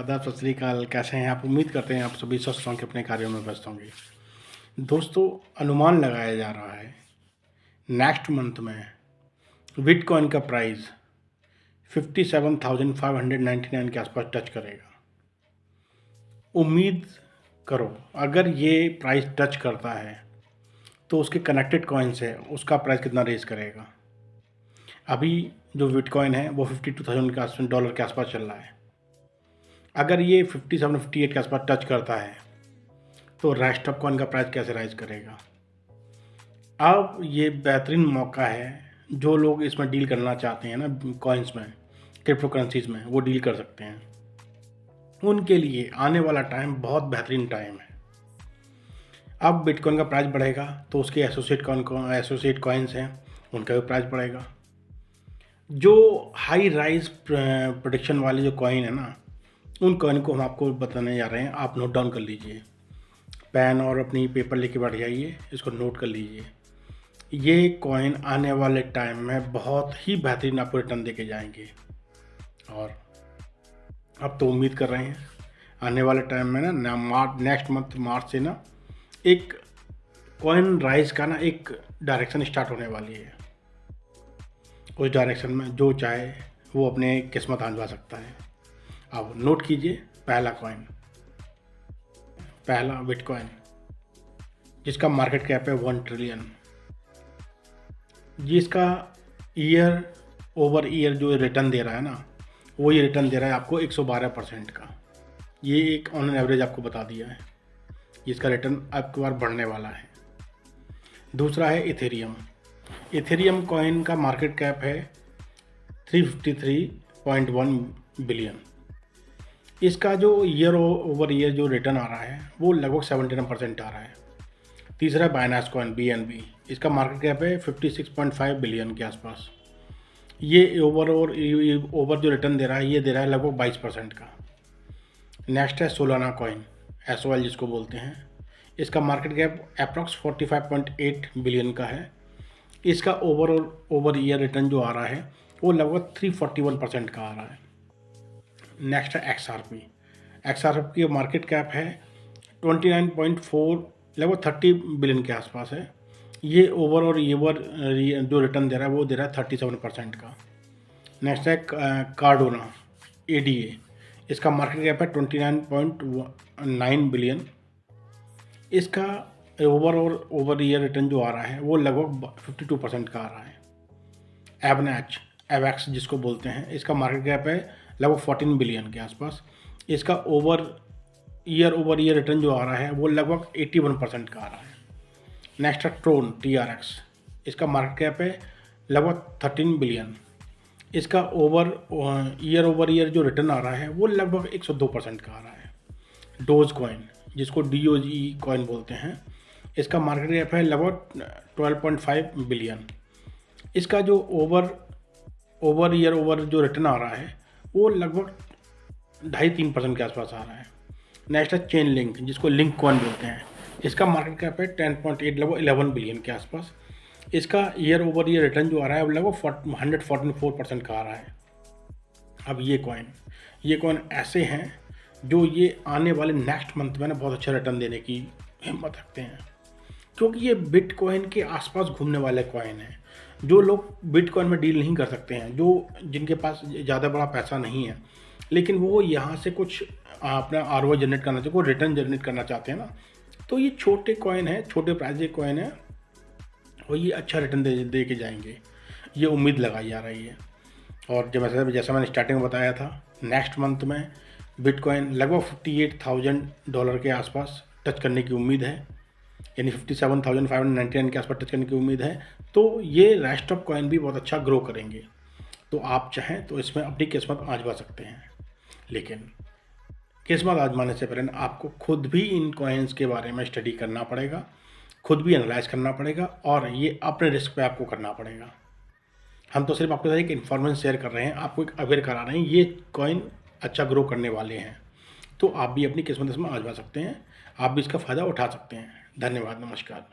आदाब, सत श्री अकाल। कैसे हैं आप? उम्मीद करते हैं आप सभी स्वस्थ होंगे, अपने कार्यों में व्यस्त होंगे। दोस्तों, अनुमान लगाया जा रहा है नेक्स्ट मंथ में बिटकॉइन का प्राइस 57,599 के आसपास टच करेगा। उम्मीद करो अगर ये प्राइस टच करता है तो उसके कनेक्टेड कॉइन्स है उसका प्राइस कितना रेज करेगा। अभी जो बिटकॉइन है वो 52,000 के आसपास डॉलर के आसपास चल रहा है। अगर ये 57-58 के आसपास टच करता है तो रेस्ट ऑफ कॉइन का प्राइस कैसे राइज करेगा। अब ये बेहतरीन मौका है, जो लोग इसमें डील करना चाहते हैं ना, कॉइन्स में, क्रिप्टो करेंसीज में, वो डील कर सकते हैं। उनके लिए आने वाला टाइम बहुत बेहतरीन टाइम है। अब बिटकॉइन का प्राइस बढ़ेगा तो उसके एसोसिएट कॉइन्स हैं उनका भी प्राइस बढ़ेगा। जो हाई राइज प्रोडिक्शन वाले जो कॉइन है ना, उन कॉइन को हम आपको बताने जा रहे हैं। आप नोट डाउन कर लीजिए, पेन और अपनी पेपर लेके बैठ जाइए, इसको नोट कर लीजिए। ये कॉइन आने वाले टाइम में बहुत ही बेहतरीन आपको रिटर्न देके जाएंगे। और अब तो उम्मीद कर रहे हैं आने वाले टाइम में ना नेक्स्ट मंथ मार्च से ना एक कॉइन राइज का ना एक डायरेक्शन स्टार्ट होने वाली है। उस डायरेक्शन में जो चाहे वो अपने किस्मत आजमा सकता है। अब नोट कीजिए, पहला बिटकॉइन जिसका मार्केट कैप है 1 ट्रिलियन, जिसका ईयर ओवर ईयर जो रिटर्न दे रहा है ना, वो ये रिटर्न दे रहा है आपको 112% का। ये एक ऑन एन एवरेज आपको बता दिया है, जिसका रिटर्न आपके बार बढ़ने वाला है। दूसरा है इथेरियम कॉइन का मार्केट कैप है 353.1 बिलियन। इसका जो ईयर ओवर ईयर जो रिटर्न आ रहा है वो लगभग 79% आ रहा है। तीसरा बाइनेंस कॉइन BNB, इसका मार्केट कैप है 56.5 बिलियन के आसपास। ये ओवर जो रिटर्न दे रहा है, ये दे रहा है लगभग 22% का। नेक्स्ट है सोलाना कॉइन, SOL जिसको बोलते हैं। इसका मार्केट कैप अप्रॉक्स 45.8 बिलियन का है। इसका ओवर ईयर रिटर्न जो आ रहा है वो लगभग 341% का आ रहा है। नेक्स्ट है XRP की मार्केट कैप है 29.4, लगभग 30 बिलियन के आसपास है। ये ओवर जो रिटर्न दे रहा है वो दे रहा है 37% का। नेक्स्ट है कार्डोना ADA, इसका मार्केट कैप है 29.9 बिलियन। इसका ओवर ईयर रिटर्न जो आ रहा है वो लगभग 52% का आ रहा है। एवैक्स जिसको बोलते हैं, इसका मार्केट कैप है लगभग 14 बिलियन के आसपास। इसका ओवर ईयर रिटर्न जो आ रहा है वो लगभग 81% का आ रहा है। नेक्स्ट है ट्रोन TRX, इसका मार्केट कैप है लगभग 13 बिलियन। इसका ओवर ईयर जो रिटर्न आ रहा है वो लगभग 102% का आ रहा है। डोज कॉइन जिसको DOGE कॉइन बोलते हैं, इसका मार्केट कैप है लगभग 12.5 बिलियन। इसका जो ओवर ईयर जो रिटर्न आ रहा है वो लगभग 2.5-3% के आसपास आ रहा है। नेक्स्ट है चेन लिंक, जिसको लिंक कॉइन बोलते हैं। इसका मार्केट कैप है 10.8, लगभग 11 बिलियन के आसपास। इसका ईयर रिटर्न जो आ रहा है वो लगभग 144% का आ रहा है। अब ये कॉइन ऐसे हैं जो ये आने वाले नेक्स्ट मंथ में ना बहुत अच्छा रिटर्न देने की हिम्मत रखते हैं, क्योंकि ये बिटकॉइन के आसपास घूमने वाले कॉइन हैं। जो लोग बिटकॉइन में डील नहीं कर सकते हैं, जिनके पास ज़्यादा बड़ा पैसा नहीं है, लेकिन वो यहाँ से कुछ अपना ROI जनरेट करना चाहते हैं, रिटर्न जनरेट करना चाहते हैं ना, तो ये छोटे कॉइन है, छोटे प्राइस के कॉइन है, और ये अच्छा रिटर्न दे के जाएंगे, ये उम्मीद लगाई जा रही है। और जैसा मैंने स्टार्टिंग में बताया था, नेक्स्ट मंथ में बिटकॉइन लगभग $58,000 के आसपास टच करने की उम्मीद है, यानी 57,599 के आसपास टच करने की उम्मीद है। तो ये रेस्ट ऑफ कॉइन भी बहुत अच्छा ग्रो करेंगे। तो आप चाहें तो इसमें अपनी किस्मत आजमा सकते हैं, लेकिन किस्मत आजमाने से पहले आपको खुद भी इन कॉइन्स के बारे में स्टडी करना पड़ेगा, खुद भी एनालाइज करना पड़ेगा, और ये अपने रिस्क पे आपको करना पड़ेगा। हम तो सिर्फ आपके साथ एक इन्फॉर्मेशन शेयर कर रहे हैं, आपको एक अवेयर करा रहे हैं, ये कॉइन अच्छा ग्रो करने वाले हैं। तो आप भी अपनी किस्मत इसमें आजमा सकते हैं, आप भी इसका फ़ायदा उठा सकते हैं। धन्यवाद, नमस्कार।